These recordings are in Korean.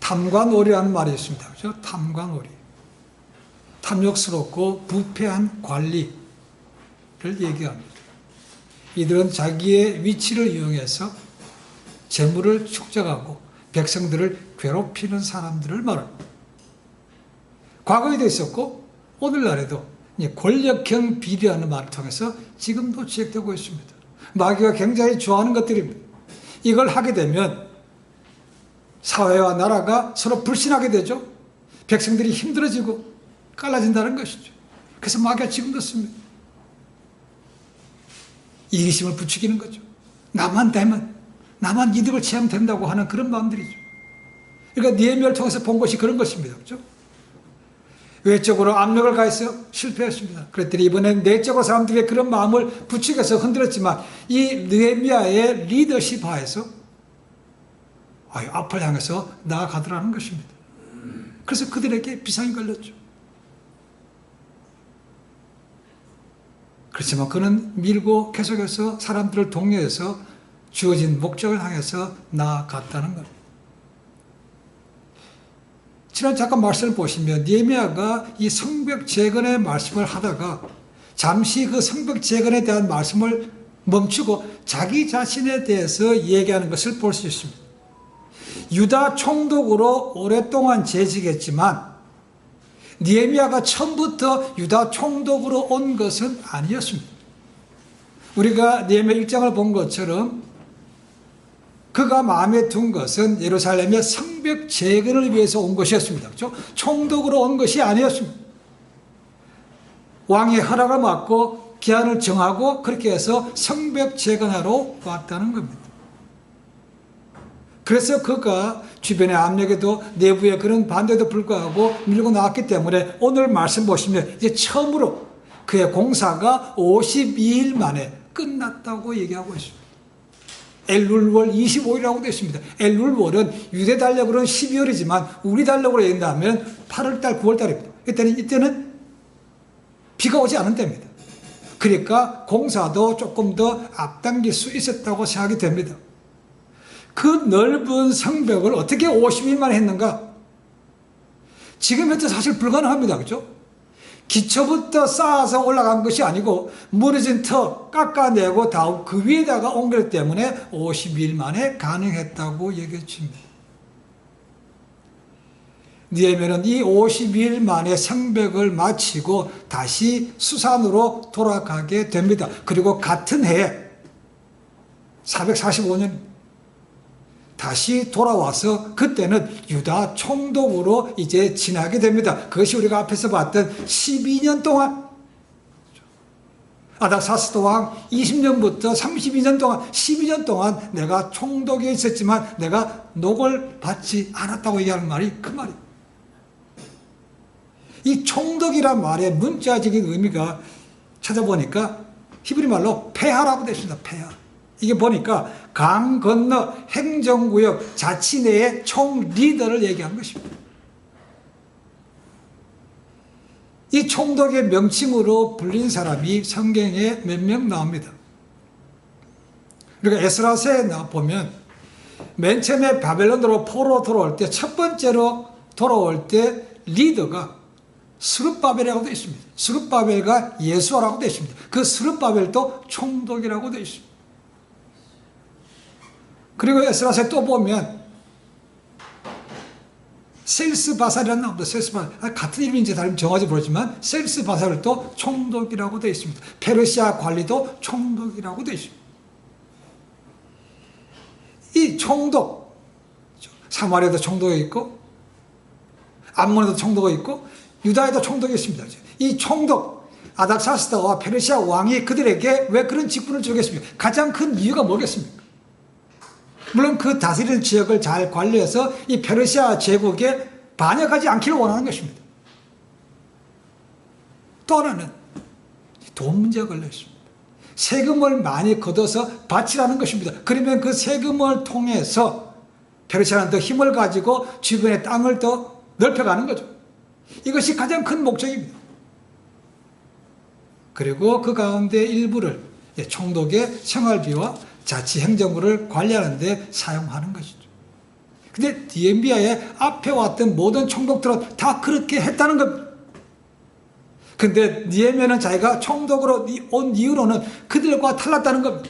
탐관오리라는 말이 있습니다. 그렇죠? 탐관오리. 탐욕스럽고 부패한 관리를 얘기합니다. 이들은 자기의 위치를 이용해서 재물을 축적하고 백성들을 괴롭히는 사람들을 말합니다. 과거에도 있었고 오늘날에도 권력형 비리라는 말을 통해서 지금도 지적되고 있습니다. 마귀가 굉장히 좋아하는 것들입니다. 이걸 하게 되면 사회와 나라가 서로 불신하게 되죠. 백성들이 힘들어지고 갈라진다는 것이죠. 그래서 마귀가 지금도 씁니다. 이기심을 부추기는 거죠. 나만 되면, 나만 이득을 취하면 된다고 하는 그런 마음들이죠. 그러니까 느헤미야를 통해서 본 것이 그런 것입니다. 그렇죠? 외적으로 압력을 가해서 실패했습니다. 그랬더니 이번엔 내적으로 사람들에게 그런 마음을 부추겨서 흔들었지만 이 느헤미야의 리더십 하에서 앞을 향해서 나아가더라는 것입니다. 그래서 그들에게 비상이 걸렸죠. 그렇지만 그는 밀고 계속해서 사람들을 독려해서 주어진 목적을 향해서 나아갔다는 겁니다. 지난 잠깐 말씀을 보시면 느헤미야가 이 성벽 재건의 말씀을 하다가 잠시 그 성벽 재건에 대한 말씀을 멈추고 자기 자신에 대해서 얘기하는 것을 볼 수 있습니다. 유다 총독으로 오랫동안 재직했지만 느헤미야가 처음부터 유다 총독으로 온 것은 아니었습니다. 우리가 느헤미야 1장을 본 것처럼 그가 마음에 둔 것은 예루살렘의 성벽 재건을 위해서 온 것이었습니다. 그렇죠? 총독으로 온 것이 아니었습니다. 왕의 허락을 받고 기한을 정하고 그렇게 해서 성벽 재건하러 왔다는 겁니다. 그래서 그가 주변의 압력에도 내부의 그런 반대도 불구하고 밀고 나왔기 때문에 오늘 말씀 보시면 이제 처음으로 그의 공사가 52일 만에 끝났다고 얘기하고 있습니다. 엘룰월 25일이라고 되어 있습니다. 엘룰월은 유대 달력으로는 12월이지만 우리 달력으로 얘기한다면 8월달, 9월달입니다. 이때는 비가 오지 않은 때입니다. 그러니까 공사도 조금 더 앞당길 수 있었다고 생각이 됩니다. 그 넓은 성벽을 어떻게 50일 만에 했는가? 지금 현재 사실 불가능합니다. 그렇죠? 기초부터 쌓아서 올라간 것이 아니고 무너진 터 깎아내고 다음 그 위에다가 옮겼기 때문에 50일 만에 가능했다고 얘기해 줍니다. 느헤미야는 이 50일 만에 성벽을 마치고 다시 수산으로 돌아가게 됩니다. 그리고 같은 해에 445년 다시 돌아와서 그때는 유다 총독으로 이제 지나게 됩니다. 그것이 우리가 앞에서 봤던 12년 동안 아닥사스다 왕 20년부터 32년 동안 12년 동안 내가 총독에 있었지만 내가 녹을 받지 않았다고 얘기하는 말이 그 말이에요. 이 총독이란 말의 문자적인 의미가 찾아보니까 히브리 말로 폐하라고 되어 있습니다. 폐하. 이게 보니까 강 건너 행정구역 자치 내의 총 리더를 얘기한 것입니다. 이 총독의 명칭으로 불린 사람이 성경에 몇 명 나옵니다. 그러니까 에스라서에 보면 맨 처음에 바벨론으로 포로 돌아올 때 첫 번째로 돌아올 때 리더가 스룹바벨이라고 되어 있습니다. 스룹바벨과 예수아라고 되어 있습니다. 그 스룹바벨도 총독이라고 되어 있습니다. 그리고 에스라서에 또 보면 셀스바살이라는 나옵니다. 셀스바살. 같은 이름인지 다른 정하지 모르지만 셀스바살도 총독이라고 되어 있습니다. 페르시아 관리도 총독이라고 되어 있습니다. 이 총독, 사마리아도 총독이 있고 암몬에도 총독이 있고 유다에도 총독이 있습니다. 이 총독 아닥사스다와 페르시아 왕이 그들에게 왜 그런 직분을 주겠습니까? 가장 큰 이유가 뭐겠습니까? 물론 그 다스리는 지역을 잘 관리해서 이 페르시아 제국에 반역하지 않기를 원하는 것입니다. 또 하나는 돈 문제가 걸려 있습니다. 세금을 많이 걷어서 바치라는 것입니다. 그러면 그 세금을 통해서 페르시아는 더 힘을 가지고 주변의 땅을 더 넓혀가는 거죠. 이것이 가장 큰 목적입니다. 그리고 그 가운데 일부를 총독의 생활비와 자치 행정부를 관리하는 데 사용하는 것이죠. 근데 느헤미야의 앞에 왔던 모든 총독들은 다 그렇게 했다는 겁니다. 근데 느헤미야는 자기가 총독으로 온 이후로는 그들과 달랐다는 겁니다.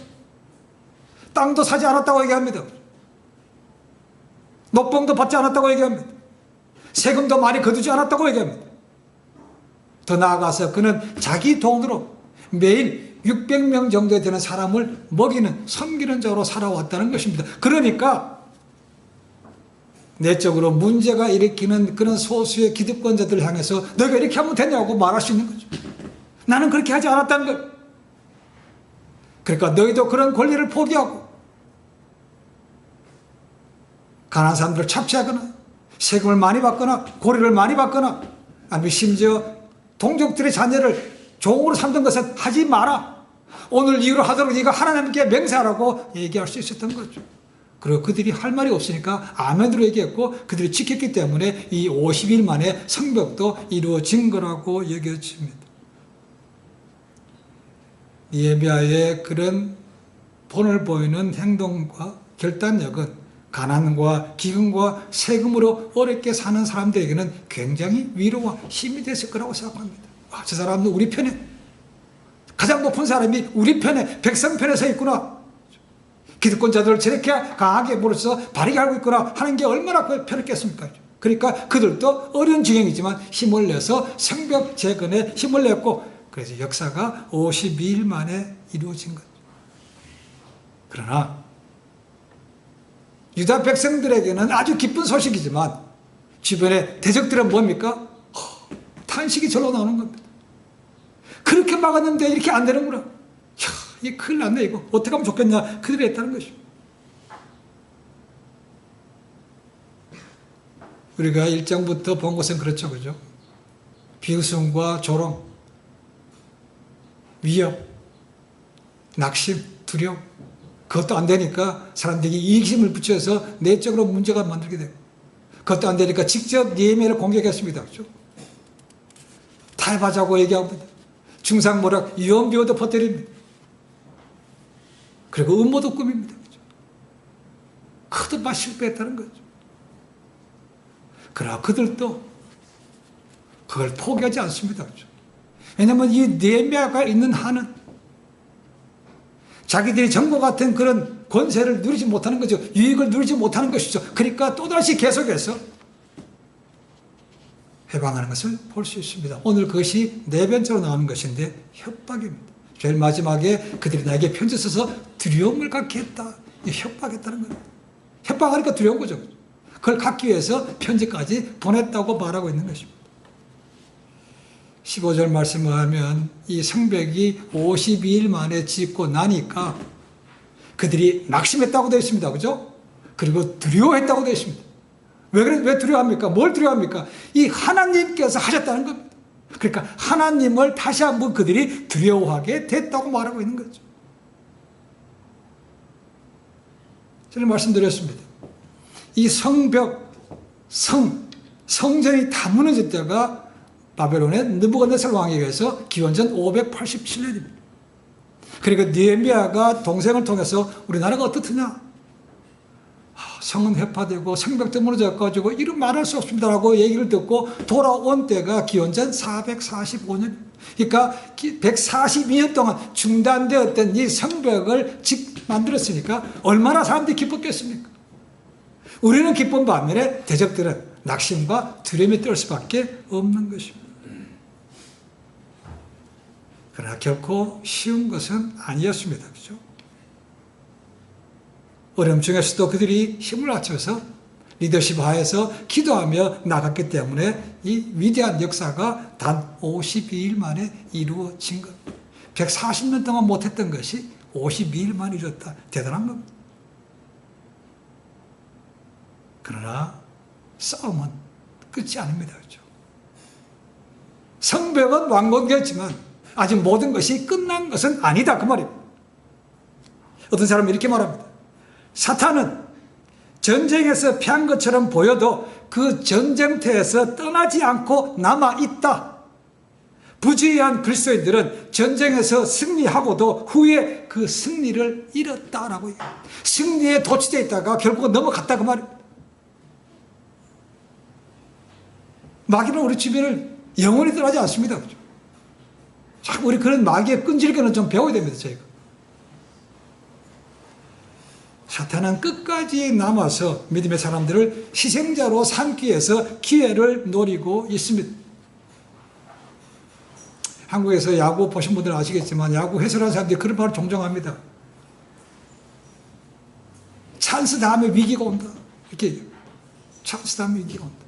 땅도 사지 않았다고 얘기합니다. 녹봉도 받지 않았다고 얘기합니다. 세금도 많이 거두지 않았다고 얘기합니다. 더 나아가서 그는 자기 돈으로 매일 600명 정도 되는 사람을 먹이는 섬기는 자로 살아왔다는 것입니다. 그러니까 내적으로 문제가 일으키는 그런 소수의 기득권자들을 향해서 너희가 이렇게 하면 되냐고 말할 수 있는 거죠. 나는 그렇게 하지 않았다는 것. 그러니까 너희도 그런 권리를 포기하고 가난한 사람들을 착취하거나 세금을 많이 받거나 고리를 많이 받거나 아니면 심지어 동족들의 자녀를 종으로 삼던 것은 하지 마라. 오늘 이후로 하도록 네가 하나님께 맹세하라고 얘기할 수 있었던 거죠. 그리고 그들이 할 말이 없으니까 아멘으로 얘기했고 그들이 지켰기 때문에 이 50일 만에 성벽도 이루어진 거라고 여겨집니다. 느헤미야의 그런 본을 보이는 행동과 결단력은 가난과 기근과 세금으로 어렵게 사는 사람들에게는 굉장히 위로와 힘이 됐을 거라고 생각합니다. 저 사람은 우리 편에, 가장 높은 사람이 우리 편에, 백성 편에 서 있구나. 기득권자들을 저렇게 강하게 물어서 바르게 알고 있구나 하는 게 얼마나 편했겠습니까? 그러니까 그들도 어려운 지경이지만 힘을 내서 성벽 재건에 힘을 냈고, 그래서 역사가 52일 만에 이루어진 거죠. 그러나 유다 백성들에게는 아주 기쁜 소식이지만 주변의 대적들은 뭡니까? 탄식이 절로 나오는 겁니다. 그렇게 막았는데 이렇게 안 되는구나. 이 큰일 났네 이거. 어떻게 하면 좋겠냐. 그들이 했다는 것입니다. 우리가 1장부터 본 것은 그렇죠. 그죠? 비웃음과 조롱, 위협, 낙심, 두려움. 그것도 안 되니까 사람들이 이익심을 붙여서 내적으로 문제가 만들게 되고, 그것도 안 되니까 직접 느헤미야를 공격했습니다. 그렇죠? 타협하자고 얘기합니다. 중상모략, 유언비어도 퍼뜨립니다. 그리고 음모도 꾸밉니다. 그렇죠? 그것도 막 실패했다는 거죠. 그러나 그들도 그걸 포기하지 않습니다. 그렇죠? 왜냐하면 이 느헤미야가 있는 한은 자기들이 정보 같은 그런 권세를 누리지 못하는 거죠. 유익을 누리지 못하는 것이죠. 그러니까 또다시 계속해서 해방하는 것을 볼 수 있습니다. 오늘 그것이 네 번째로 나오는 것인데 협박입니다. 제일 마지막에 그들이 나에게 편지 써서 두려움을 갖게 했다. 협박했다는 겁니다. 협박하니까 두려운 거죠. 그걸 갖기 위해서 편지까지 보냈다고 말하고 있는 것입니다. 15절 말씀을 하면 이 성벽이 52일 만에 짓고 나니까 그들이 낙심했다고 되어 있습니다. 그죠? 그리고 두려워했다고 되어 있습니다. 왜 두려워합니까? 뭘 두려워합니까? 이 하나님께서 하셨다는 겁니다. 그러니까 하나님을 다시 한번 그들이 두려워하게 됐다고 말하고 있는 거죠. 저는 말씀드렸습니다. 이 성벽, 성전이 다 무너질 때가 바벨론의 느부갓네살 왕에 의해서 기원전 587년입니다. 그리고 느헤미야가 동생을 통해서 우리나라가 어떻느냐? 성은 회파되고 성벽도 무너져가지고 이런 말할 수 없습니다라고 얘기를 듣고 돌아온 때가 기원전 445년. 그러니까 142년 동안 중단되었던 이 성벽을 만들었으니까 얼마나 사람들이 기뻤겠습니까? 우리는 기쁜 반면에 대적들은 낙심과 두려움에 떨 수밖에 없는 것입니다. 그러나 결코 쉬운 것은 아니었습니다. 그렇죠? 어려움 중에서도 그들이 힘을 합쳐서 리더십 하에서 기도하며 나갔기 때문에 이 위대한 역사가 단 52일 만에 이루어진 것. 140년 동안 못했던 것이 52일 만에 이루어졌다. 대단한 겁니다. 그러나 싸움은 끝이 아닙니다. 그렇죠? 성벽은 완공되었지만 아직 모든 것이 끝난 것은 아니다. 그 말입니다. 어떤 사람은 이렇게 말합니다. 사탄은 전쟁에서 패한 것처럼 보여도 그 전쟁터에서 떠나지 않고 남아있다. 부주의한 그리스도인들은 전쟁에서 승리하고도 후에 그 승리를 잃었다라고 해요. 승리에 도취되어 있다가 결국 넘어갔다 그 말입니다. 마귀는 우리 주변을 영원히 떠나지 않습니다. 그죠? 참 우리 그런 마귀의 끈질기는 좀 배워야 됩니다. 저희가. 사탄은 끝까지 남아서 믿음의 사람들을 희생자로 삼기 위해서 기회를 노리고 있습니다. 한국에서 야구 보신 분들은 아시겠지만 야구 해설하는 사람들이 그런 말을 종종 합니다. 찬스 다음에 위기가 온다. 이렇게 찬스 다음에 위기가 온다.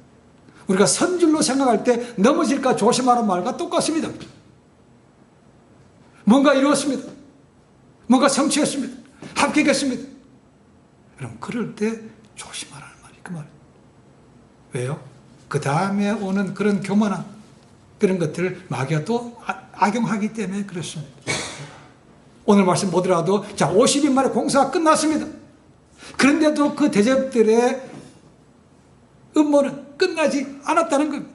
우리가 선줄로 생각할 때 넘어질까 조심하는 말과 똑같습니다. 뭔가 이루었습니다. 뭔가 성취했습니다. 합격했습니다. 그럼 그럴 때 조심하라는 말이 그 말이에요. 왜요? 그 다음에 오는 그런 교만한 그런 것들을 마귀가 또 악용하기 때문에 그렇습니다. 오늘 말씀 보더라도 자 50일 만에 공사가 끝났습니다. 그런데도 그 대적들의 음모는 끝나지 않았다는 겁니다.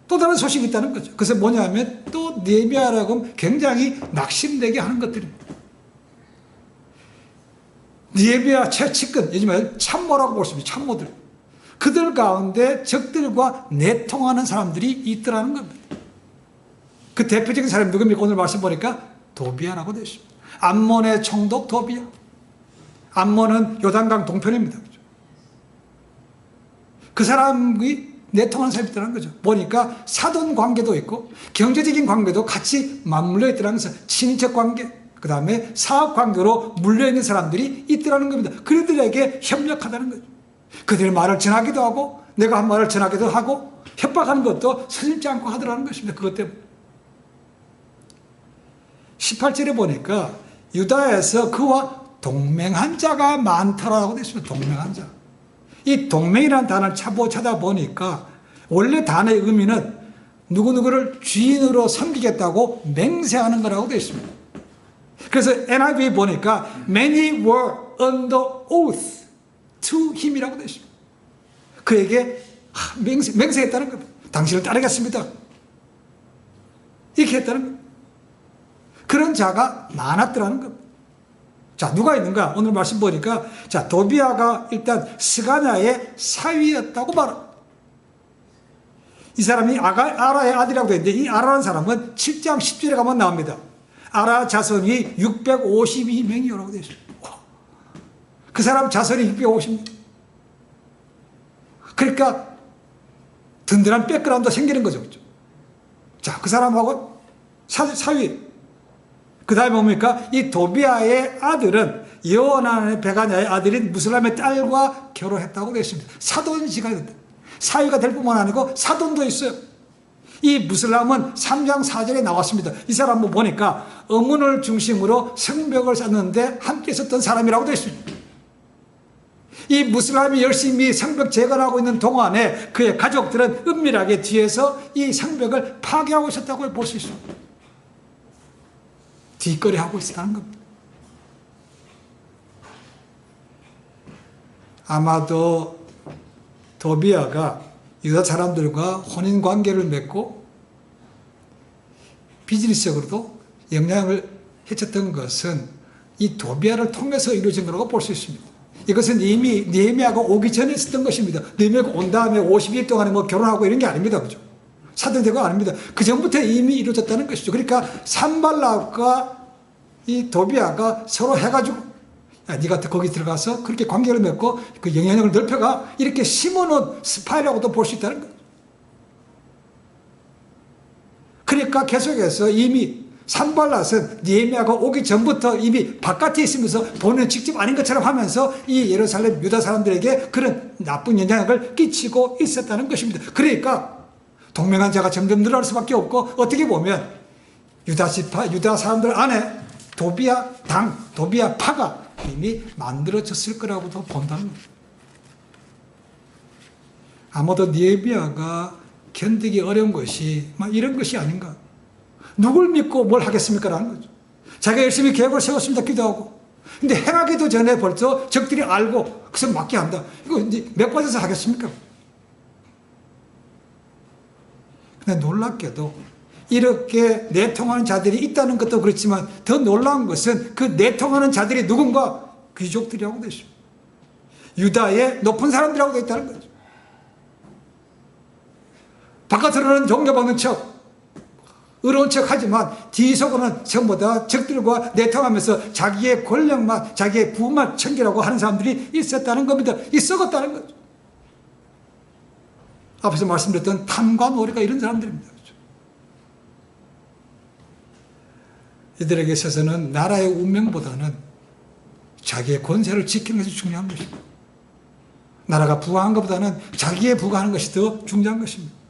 또 다른 소식이 있다는 거죠. 그래서 뭐냐면 또 느헤미야라고 굉장히 낙심되게 하는 것들입니다. 느헤미야 최측근, 요즘에 참모라고 볼 수 있습니다. 참모들. 그들 가운데 적들과 내통하는 사람들이 있더라는 겁니다. 그 대표적인 사람이 누굽니까? 오늘 말씀 보니까 도비야라고 되어 있습니다. 암몬의 총독 도비야. 암몬은 요단강 동편입니다. 그 사람이 내통하는 사람이 있다는 거죠. 보니까 사돈 관계도 있고 경제적인 관계도 같이 맞물려 있더라는 것은 친인척 관계, 그 다음에 사업 관계로 물려있는 사람들이 있더라는 겁니다. 그들에게 협력하다는 거죠. 그들의 말을 전하기도 하고 내가 한 말을 전하기도 하고 협박하는 것도 서슴지 않고 하더라는 것입니다. 그것 때문에 18절에 보니까 유다에서 그와 동맹한 자가 많다라고 되어 있습니다. 동맹한 자. 이 동맹이라는 단어를 찾아보니까 원래 단어의 의미는 누구누구를 주인으로 섬기겠다고 맹세하는 거라고 되어 있습니다. 그래서 NIV 보니까 many were under oath to him이라고 되어 있습니다. 그에게 맹세했다는 겁니다. 당신을 따르겠습니다. 이렇게 했다는 겁니다. 그런 자가 많았더라는 겁니다. 자, 누가 있는가? 오늘 말씀 보니까, 자, 도비야가 일단 스가냐의 사위였다고 말합니다. 이 사람이 아라의 아들이라고 되어 있는데, 이 아라라는 사람은 7장 10절에 가면 나옵니다. 아라 자손이 652명이라고 되어 있습니다. 그 사람 자손이 650명. 그러니까, 든든한 백그라운드가 생기는 거죠. 그렇죠? 자, 그 사람하고 사위. 그 다음에 뭡니까? 이 도비야의 아들은 여호하나의 베가냐의 아들인 무슬람의 딸과 결혼했다고 되어 있습니다. 사돈지가 있는데 사위가 될 뿐만 아니고 사돈도 있어요. 이 무슬람은 3장 4절에 나왔습니다. 이 사람 보니까 어문을 중심으로 성벽을 쌓는데 함께 있었던 사람이라고 되어 있습니다. 이 무슬람이 열심히 성벽 재건하고 있는 동안에 그의 가족들은 은밀하게 뒤에서 이 성벽을 파괴하고 있었다고 볼 수 있습니다. 뒷거리 하고 있었다는 겁니다. 아마도 도비야가 유다 사람들과 혼인관계를 맺고 비즈니스적으로도 영향을 해쳤던 것은 이 도비야를 통해서 이루어진 거라고 볼 수 있습니다. 이것은 이미 느헤미야가 오기 전에 있었던 것입니다. 느헤미야가 온 다음에 50일 동안에 뭐 결혼하고 이런 게 아닙니다. 그죠? 사돈되고 아닙니다. 그 전부터 이미 이루어졌다는 것이죠. 그러니까 산발락과 이 도비야가 서로 해가지고 야, 네가 거기 들어가서 그렇게 관계를 맺고 그 영향력을 넓혀가 이렇게 심어놓은 스파이라고도 볼 수 있다는 거죠. 그러니까 계속해서 이미 산발락은 느헤미야가 오기 전부터 이미 바깥에 있으면서 본인은 직접 아닌 것처럼 하면서 이 예루살렘 유다 사람들에게 그런 나쁜 영향을 끼치고 있었다는 것입니다. 그러니까 동맹한 자가 점점 늘어날 수밖에 없고 어떻게 보면 유다 사람들 안에 도비야 파가 이미 만들어졌을 거라고도 본다는 겁니다. 아마도 느헤미야가 견디기 어려운 것이 막 이런 것이 아닌가. 누굴 믿고 뭘 하겠습니까? 라는 거죠. 자기가 열심히 계획을 세웠습니다. 기도하고. 근데 행하기도 전에 벌써 적들이 알고 그래서 맞게 한다. 이거 이제 몇 가지에서 하겠습니까? 근데 놀랍게도 이렇게 내통하는 자들이 있다는 것도 그렇지만 더 놀라운 것은 그 내통하는 자들이 누군가 귀족들이라고 되어 있습니다. 유다의 높은 사람들이라고 되어 있다는 거죠. 바깥으로는 존경받는 척, 의로운 척 하지만 뒤속으로는 전부 다 적들과 내통하면서 자기의 권력만, 자기의 부만 챙기라고 하는 사람들이 있었다는 겁니다. 썩었다는 거죠. 앞에서 말씀드렸던 탐과 노래가 이런 사람들입니다. 그렇죠? 이들에게 있어서는 나라의 운명보다는 자기의 권세를 지키는 것이 중요한 것입니다. 나라가 부강한 것보다는 자기의 부강하는 것이 더 중요한 것입니다.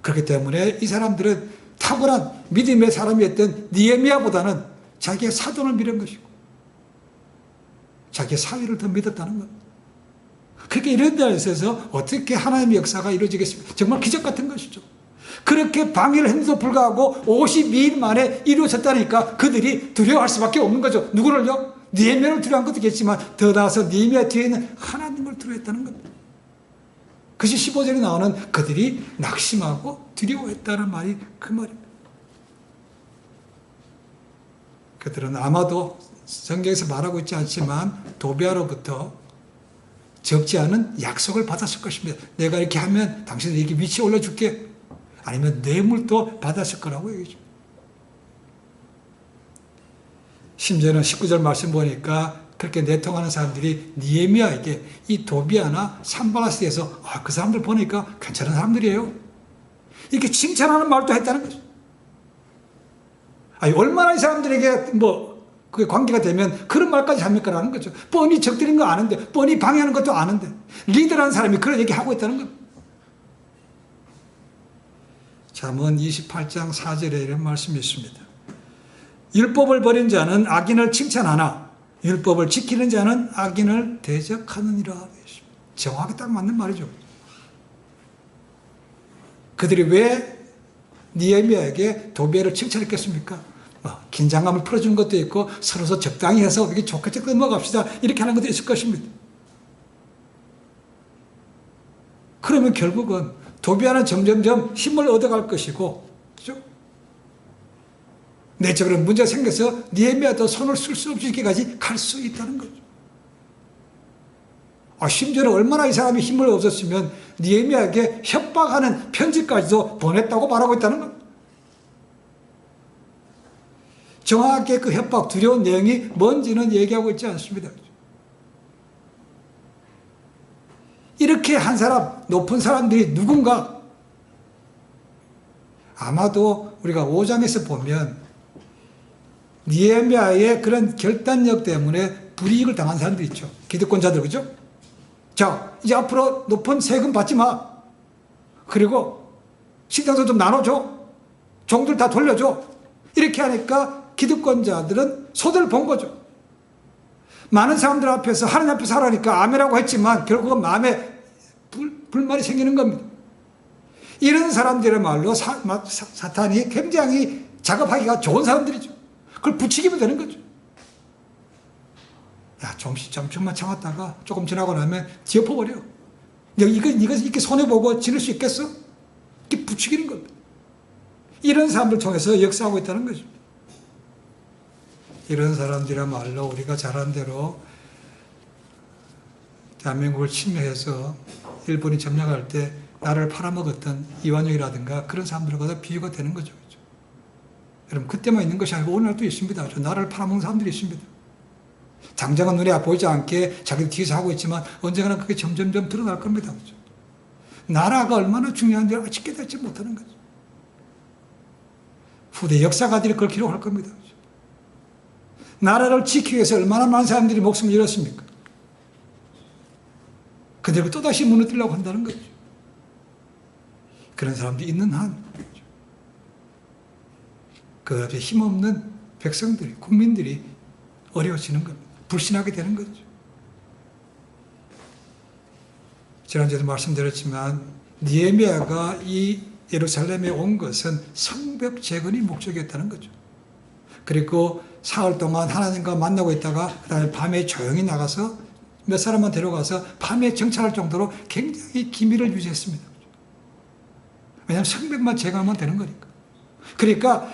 그렇기 때문에 이 사람들은 탁월한 믿음의 사람이었던 느헤미야보다는 자기의 사돈을 믿은 것이고 자기의 사위를 더 믿었다는 것. 그렇게 이런 데 있어서 어떻게 하나님의 역사가 이루어지겠습니까? 정말 기적 같은 것이죠. 그렇게 방해를 했는데도 불구하고 52일 만에 이루어졌다니까 그들이 두려워할 수밖에 없는 거죠. 누구를요? 느헤미야를 두려워한 것도 있겠지만 더 나아가서 느헤미야 뒤에 있는 하나님을 두려워했다는 겁니다. 그것이 15절에 나오는 그들이 낙심하고 두려워했다는 말이 그 말입니다. 그들은 아마도 성경에서 말하고 있지 않지만 도비아로부터 적지 않은 약속을 받았을 것입니다. 내가 이렇게 하면 당신에게 위치에 올려줄게. 아니면 뇌물도 받았을 거라고 얘기죠. 심지어는 19절 말씀 보니까 그렇게 내통하는 사람들이 느헤미야에게 이 도비아나 산발라스에서 그 사람들 보니까 괜찮은 사람들이에요. 이렇게 칭찬하는 말도 했다는 거죠. 얼마나 이 사람들에게 그게 관계가 되면 그런 말까지 합니까라는 거죠. 뻔히 적들인 거 아는데, 뻔히 방해하는 것도 아는데, 리더라는 사람이 그런 얘기하고 있다는 겁니다. 잠언 28장 4절에 이런 말씀이 있습니다. 율법을 버린 자는 악인을 칭찬하나 율법을 지키는 자는 악인을 대적하느니라. 정확하게 딱 맞는 말이죠. 그들이 왜 느헤미야에게 도비아를 칭찬했겠습니까? 긴장감을 풀어주는 것도 있고 서로 적당히 해서 이렇게 좋게 좋게 넘어갑시다 이렇게 하는 것도 있을 것입니다. 그러면 결국은 도비아는 점점점 힘을 얻어갈 것이고, 그죠? 내적으로 문제가 생겨서 느헤미야도 손을 쓸 수 없이 이렇게까지 갈 수 있다는 거죠. 심지어는 얼마나 이 사람이 힘을 얻었으면 느헤미야에게 협박하는 편지까지도 보냈다고 말하고 있다는 겁니다. 정확하게 그 협박, 두려운 내용이 뭔지는 얘기하고 있지 않습니다. 이렇게 한 사람, 높은 사람들이 누군가, 아마도 우리가 5장에서 보면 느헤미야의 그런 결단력 때문에 불이익을 당한 사람들이 있죠. 기득권자들, 그죠? 자, 이제 앞으로 높은 세금 받지 마. 그리고 식당도 좀 나눠줘. 종들 다 돌려줘. 이렇게 하니까 기득권자들은 소대를 본 거죠. 많은 사람들 앞에서, 하나님 앞에서 하라니까 아멘이라고 했지만 결국은 마음에 불만이 생기는 겁니다. 이런 사람들의 말로 사탄이 굉장히 작업하기가 좋은 사람들이죠. 그걸 부추기면 되는 거죠. 야, 좀만 참았다가 조금 지나고 나면 뒤엎어버려. 이거 이렇게 손해보고 지낼 수 있겠어? 이렇게 부추기는 겁니다. 이런 사람들 통해서 역사하고 있다는 거죠. 이런 사람들이야말로 우리가 잘한 대로 대한민국을 침략해서 일본이 점령할 때 나라를 팔아먹었던 이완용이라든가 그런 사람들과 비교가 되는 거죠. 그렇죠? 여러분, 그때만 있는 것이 아니고 오늘날도 있습니다. 나라를 팔아먹는 사람들이 있습니다. 당장은 눈에 보이지 않게 자기들 뒤에서 하고 있지만 언젠가는 그게 점점점 드러날 겁니다. 그렇죠? 나라가 얼마나 중요한지 아직 깨닫지 못하는 거죠. 후대 역사가들이 그걸 기록할 겁니다. 그렇죠? 나라를 지키기 위해서 얼마나 많은 사람들이 목숨을 잃었습니까? 근데 그 또다시 무너뜨리려고 한다는 거죠. 그런 사람들이 있는 한, 그 앞에 힘없는 백성들이, 국민들이 어려워지는 겁니다. 불신하게 되는 거죠. 지난주에도 말씀드렸지만 느헤미야가 이 예루살렘에 온 것은 성벽 재건이 목적이었다는 거죠. 그리고 사흘 동안 하나님과 만나고 있다가 그다음에 밤에 조용히 나가서 몇 사람만 데려가서 밤에 정찰할 정도로 굉장히 기밀을 유지했습니다. 왜냐하면 성벽만 재건하면 되는 거니까. 그러니까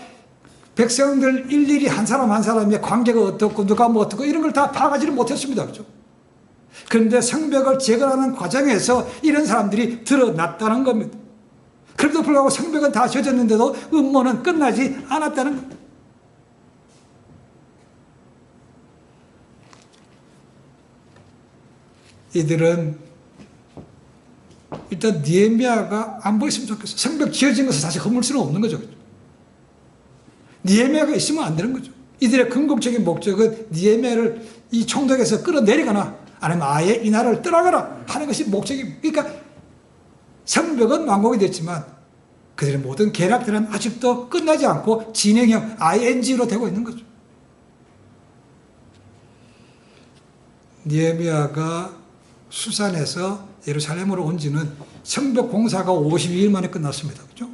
백성들 일일이 한 사람 한 사람의 관계가 어떻고 누가 뭐 어떻고 이런 걸 다 파악하지는 못했습니다. 그렇죠? 그런데 성벽을 재건하는 과정에서 이런 사람들이 드러났다는 겁니다. 그럼에도 불구하고 성벽은 다 젖었는데도 음모는 끝나지 않았다는 겁니다. 이들은 일단 느헤미야가 안 보였으면 좋겠어. 성벽 지어진 것을 다시 허물 수는 없는 거죠. 느헤미야가 있으면 안 되는 거죠. 이들의 궁극적인 목적은 느헤미야를 이 총독에서 끌어내리거나 아니면 아예 이 나라를 떠나거나 하는 것이 목적입니다. 그러니까 성벽은 완공이 됐지만 그들의 모든 계략들은 아직도 끝나지 않고 진행형 ING로 되고 있는 거죠. 느헤미야가 수산에서 예루살렘으로 온 지는 성벽 공사가 52일 만에 끝났습니다. 그죠?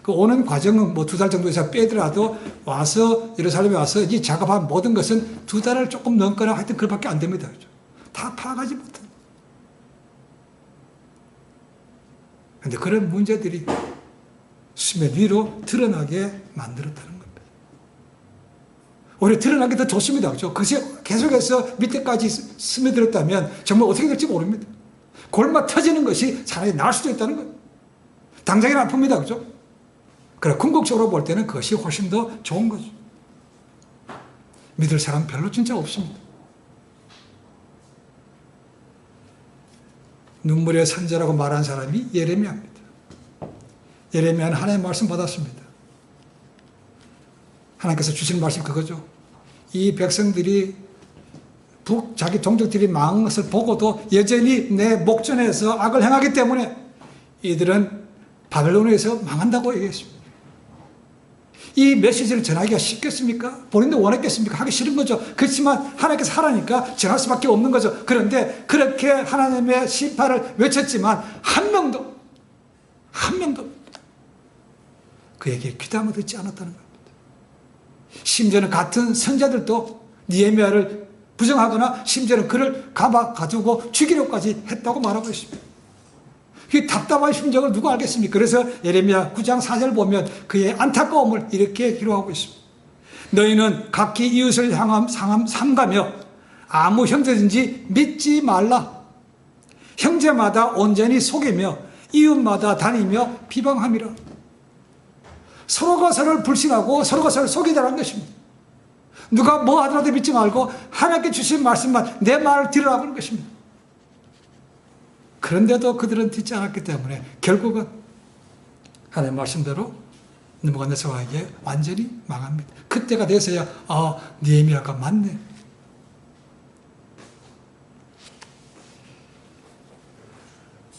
그 오는 과정은 뭐 2달 정도에서 빼더라도 와서 예루살렘에 와서 이 작업한 모든 것은 2달을 조금 넘거나 하여튼 그밖에 안 됩니다. 그죠? 다 파악하지 못합니다. 그런데 그런 문제들이 수면 위로 드러나게 만들었다는 겁니다. 오히려 드러나게 더 좋습니다. 그죠? 그것이 계속해서 밑에까지 스며들었다면 정말 어떻게 될지 모릅니다. 골마 터지는 것이 차라리 나을 수도 있다는 거예요. 당장은 아픕니다. 그죠? 그래, 궁극적으로 볼 때는 그것이 훨씬 더 좋은 거죠. 믿을 사람 별로 진짜 없습니다. 눈물의 선자라고 말한 사람이 예레미야입니다. 예레미야는 하나님의 말씀 받았습니다. 하나님께서 주신 말씀 그거죠. 이 백성들이 자기 동족들이 망한 것을 보고도 여전히 내 목전에서 악을 행하기 때문에 이들은 바벨론에서 망한다고 얘기했습니다. 이 메시지를 전하기가 쉽겠습니까? 본인도 원했겠습니까? 하기 싫은 거죠. 그렇지만 하나님께서 하라니까 전할 수밖에 없는 거죠. 그런데 그렇게 하나님의 심판을 외쳤지만 한 명도 그에게 귀담아 듣지 않았다는 겁니다. 심지어는 같은 선자들도 느헤미야를 부정하거나 심지어는 그를 가두고 죽이려까지 했다고 말하고 있습니다. 그 답답한 심정을 누가 알겠습니까? 그래서 예레미야 9장 4절 보면 그의 안타까움을 이렇게 기록하고 있습니다. 너희는 각기 이웃을 삼가며 아무 형제든지 믿지 말라. 형제마다 온전히 속이며 이웃마다 다니며 비방함이라. 서로가 서로를 불신하고 서로가 서로를 속이자는 것입니다. 누가 뭐 하더라도 믿지 말고 하나님께 주신 말씀만 내 말을 들으라고 하는 것입니다. 그런데도 그들은 듣지 않았기 때문에 결국은 하나님의 말씀대로 느부갓네살에게 완전히 망합니다. 그때가 돼서야 느헤미야가 맞네.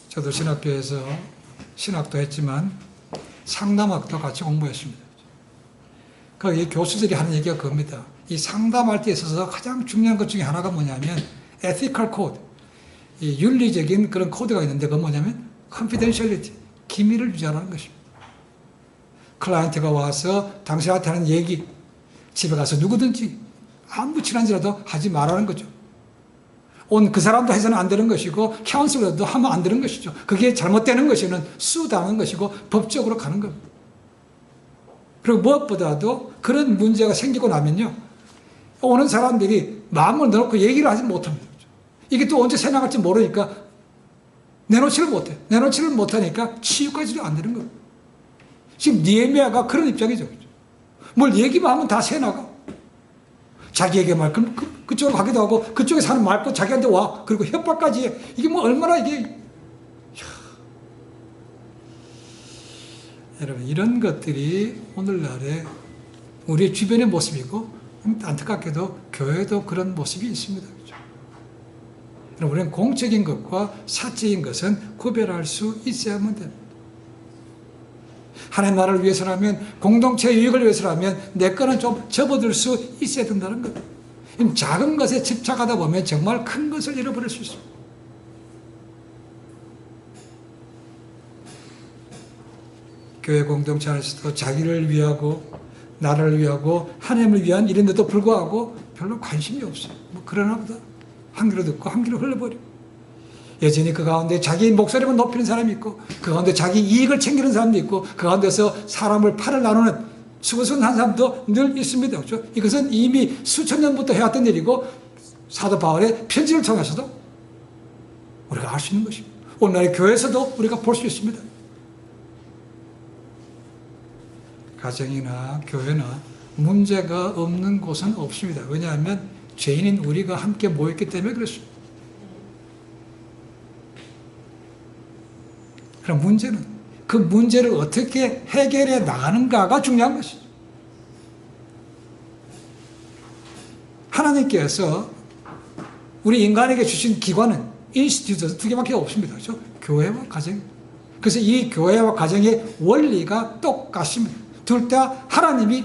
저도 신학교에서 신학도 했지만 상담학도 같이 공부했습니다. 그 교수들이 하는 얘기가 그겁니다. 이 상담할 때 있어서 가장 중요한 것 중에 하나가 뭐냐면 ethical code, 이 윤리적인 그런 코드가 있는데 그건 뭐냐면 confidentiality, 기밀을 유지하라는 것입니다. 클라이언트가 와서 당신한테 하는 얘기 집에 가서 누구든지 아무 친한지라도 하지 말라는 거죠. 온 그 사람도 해서는 안 되는 것이고 카운슬러도 하면 안 되는 것이죠. 그게 잘못되는 것이는 수당하는 것이고 법적으로 가는 겁니다. 그리고 무엇보다도 그런 문제가 생기고 나면요, 오는 사람들이 마음을 넣어놓고 얘기를 하지 못합니다. 이게 또 언제 새 나갈지 모르니까 내놓지를 못해. 내놓지를 못하니까 치유까지도 안 되는 겁니다. 지금 느헤미야가 그런 입장이죠. 뭘 얘기만 하면 다 새 나가. 자기에게 말, 그쪽으로 가기도 하고, 그쪽에 사는 말고 자기한테 와. 그리고 협박까지 해. 이게 뭐 얼마나 이게. 여러분, 이런 것들이 오늘날의 우리 주변의 모습이고, 안타깝게도 교회도 그런 모습이 있습니다. 그렇죠? 우리는 공적인 것과 사적인 것은 구별할 수 있어야만 됩니다. 하나님 나라를 위해서라면, 공동체 유익을 위해서라면 내 거는 좀 접어들 수 있어야 된다는 것. 작은 것에 집착하다 보면 정말 큰 것을 잃어버릴 수 있습니다. 교회 공동체 안에서도 자기를 위하고 나라를 위하고 하나님을 위한 일인데도 불구하고 별로 관심이 없어요. 뭐 그러나 보다 한 귀로 듣고 한 귀로 흘려버려. 여전히 그 가운데 자기 목소리만 높이는 사람이 있고, 그 가운데 자기 이익을 챙기는 사람도 있고, 그 가운데서 사람을 팔을 나누는 수고스한 사람도 늘 있습니다. 그렇죠? 이것은 이미 수천 년부터 해왔던 일이고, 사도 바울의 편지를 통해서도 그걸 알 수 있는 것입니다. 오늘날의 교회에서도 우리가 볼 수 있습니다. 가정이나 교회나 문제가 없는 곳은 없습니다. 왜냐하면 죄인인 우리가 함께 모였기 때문에 그렇습니다. 그럼 문제는 그 문제를 어떻게 해결해 나가는가가 중요한 것이죠. 하나님께서 우리 인간에게 주신 기관은 인스티튜트 두 개밖에 없습니다. 그렇죠? 교회와 가정. 그래서 이 교회와 가정의 원리가 똑같습니다. 둘 다 하나님이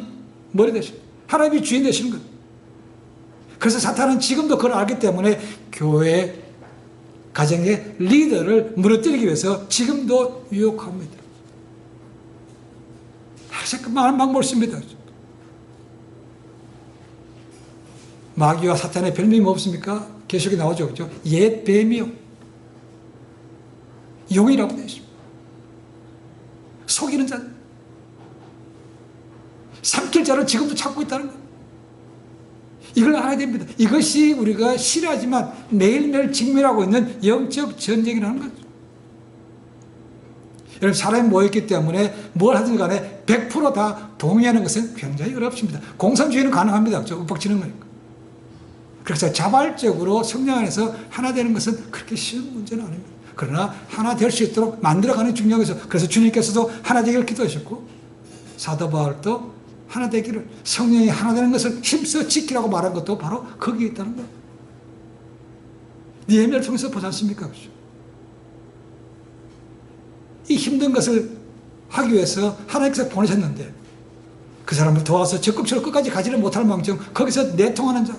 머리 되십니다. 하나님이 주인 되시는 것. 그래서 사탄은 지금도 그걸 알기 때문에 교회, 가정의 리더를 무너뜨리기 위해서 지금도 유혹합니다. 사실 그 많은 방법을 씁니다. 마귀와 사탄의 별명이 없습니까? 계시록에 나오죠. 그렇죠? 옛 뱀이요. 용이라고 되어 있습니다. 속이는 자. 삼킬 자를 지금도 찾고 있다는 거예요. 이걸 알아야 됩니다. 이것이 우리가 싫어하지만 매일매일 직면하고 있는 영적 전쟁이라는 거죠. 여러분, 사람이 모였기 때문에 뭘 하든 간에 100% 동의하는 것은 굉장히 어렵습니다. 공산주의는 가능합니다. 그렇죠? 윽박지는 거니까. 그래서 자발적으로 성령 안에서 하나 되는 것은 그렇게 쉬운 문제는 아닙니다. 그러나 하나 될 수 있도록 만들어가는 중요한 것이죠. 그래서 주님께서도 하나 되기를 기도하셨고 사도 바울도 하나 되기를, 성령이 하나 되는 것을 힘써 지키라고 말한 것도 바로 거기에 있다는 거예요. 니에미아를 통해서 보지 않습니까? 그렇죠? 이 힘든 것을 하기 위해서 하나님께서 보내셨는데 그 사람을 도와서 적극적으로 끝까지 가지를 못할 망정 거기서 내통하는 자,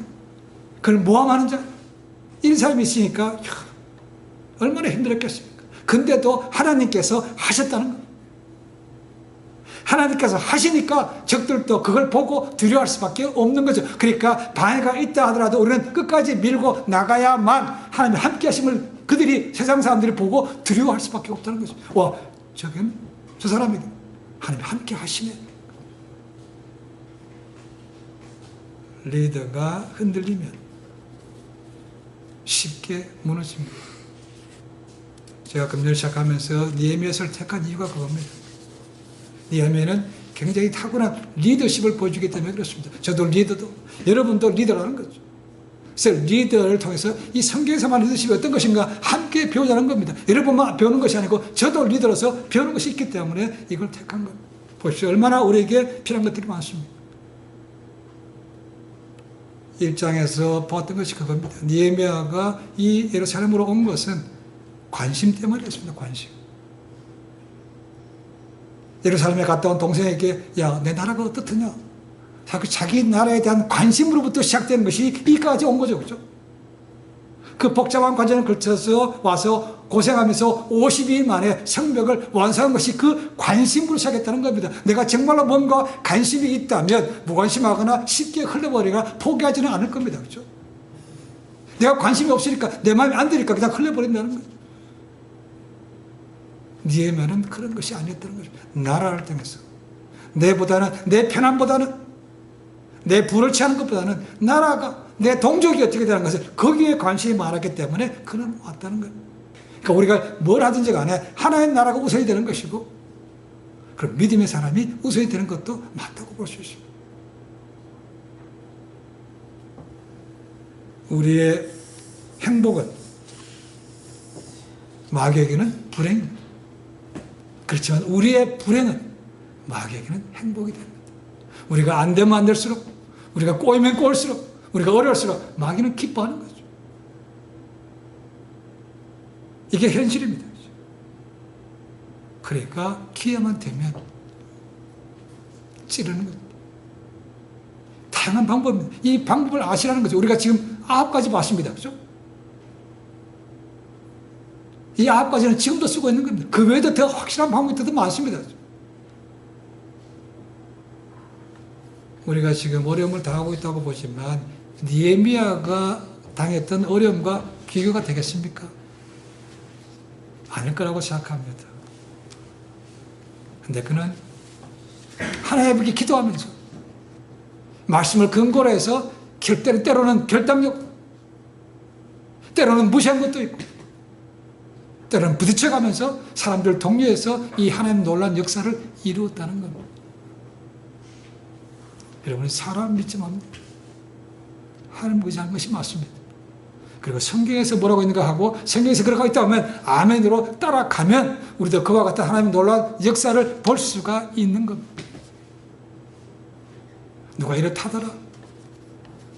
그걸 모함하는 자, 이런 사람이 있으니까 얼마나 힘들었겠습니까? 근데도 하나님께서 하셨다는 거예요. 하나님께서 하시니까 적들도 그걸 보고 두려워할 수밖에 없는 거죠. 그러니까 방해가 있다 하더라도 우리는 끝까지 밀고 나가야만 하나님의 함께 하심을 그들이, 세상 사람들이 보고 두려워할 수밖에 없다는 거죠. 와, 저 사람이 하나님 함께 하시네. 리더가 흔들리면 쉽게 무너집니다. 제가 금년 시작하면서 니에미아를 택한 이유가 그겁니다. 니에미아는 굉장히 타고난 리더십을 보여주기 때문에 그렇습니다. 저도 리더도, 여러분도 리더라는 거죠. 그래서 리더를 통해서 이 성경에서만 리더십이 어떤 것인가 함께 배우자는 겁니다. 여러분만 배우는 것이 아니고 저도 리더로서 배우는 것이 있기 때문에 이걸 택한 겁니다. 보십시오. 얼마나 우리에게 필요한 것들이 많습니다. 1장에서 보았던 것이 그겁니다. 니에미아가 이 예루살렘으로 온 것은 관심 때문이었습니다. 관심. 예루살렘에 갔다 온 동생에게 야, 내 나라가 어떻더냐? 자기 나라에 대한 관심으로부터 시작되는 것이 이까지 온 거죠. 그렇죠? 그 복잡한 과정을 거쳐서 와서 고생하면서 52일 만에 성벽을 완성한 것이 그 관심으로 시작했다는 겁니다. 내가 정말로 뭔가 관심이 있다면 무관심하거나 쉽게 흘려버리거나 포기하지는 않을 겁니다. 그렇죠? 내가 관심이 없으니까 내 마음에 안 드니까 그냥 흘려버린다는 거죠. 니에미아는 그런 것이 아니었다는 거죠. 나라를 통해서 내보다는, 내 편안보다는, 내 부를 취하는 것보다는 나라가, 내 동족이 어떻게 되는 것을 거기에 관심이 많았기 때문에 그는 왔다는 거예요. 그러니까 우리가 뭘 하든지 간에 하나의 나라가 우선이 되는 것이고 그럼 믿음의 사람이 우선이 되는 것도 맞다고 볼 수 있습니다. 우리의 행복은 마귀에게는 불행입니다. 그렇지만 우리의 불행은 마귀에게는 행복이 됩니다. 우리가 안 되면 안 될수록, 우리가 꼬이면 꼬일수록, 우리가 어려울수록 마귀는 기뻐하는 거죠. 이게 현실입니다. 그러니까 기회만 되면 찌르는 겁니다. 다양한 방법입니다. 이 방법을 아시라는 거죠. 우리가 지금 9가지 봤습니다. 그렇죠? 이 9가지는 지금도 쓰고 있는 겁니다. 그 외에도 더 확실한 방법이 더 많습니다. 우리가 지금 어려움을 당하고 있다고 보지만 니에미아가 당했던 어려움과 비교가 되겠습니까? 아닐 거라고 생각합니다. 근데 그는 하나님께 기도하면서 말씀을 근거로 해서 때로는 결단력, 때로는 무시한 것도 있고 때로는 부딪혀가면서 사람들 독려해서 이 하나님 놀라운 역사를 이루었다는 겁니다. 여러분, 사람 믿지 맙니다. 하나님 보지 않는 것이 맞습니다. 그리고 성경에서 뭐라고 있는가 하고 성경에서 그렇게 있다 하면 아멘으로 따라가면 우리도 그와 같은 하나님의 놀라운 역사를 볼 수가 있는 겁니다. 누가 이렇다더라,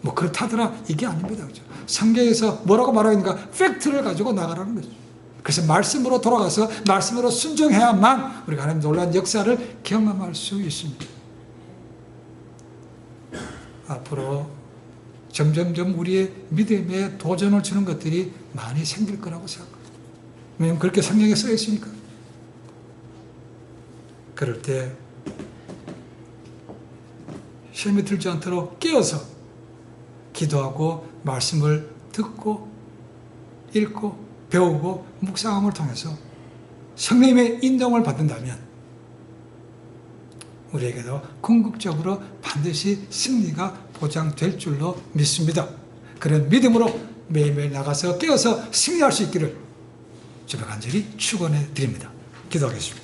뭐 그렇다더라, 이게 아닙니다. 그죠? 성경에서 뭐라고 말하고 있는가, 팩트를 가지고 나가라는 거죠. 그래서 말씀으로 돌아가서 말씀으로 순종해야만 우리가 하나님의 놀라운 역사를 경험할 수 있습니다. 앞으로 점점점 우리의 믿음에 도전을 주는 것들이 많이 생길 거라고 생각합니다. 왜냐하면 그렇게 성경에 써 있으니까. 그럴 때 시험에 들지 않도록 깨어서 기도하고 말씀을 듣고 읽고 배우고 묵상함을 통해서 성령님의 인도를 받는다면 우리에게도 궁극적으로 반드시 승리가 보장될 줄로 믿습니다. 그런 믿음으로 매일매일 나가서 깨어서 승리할 수 있기를 주님 간절히 축원해 드립니다. 기도하겠습니다.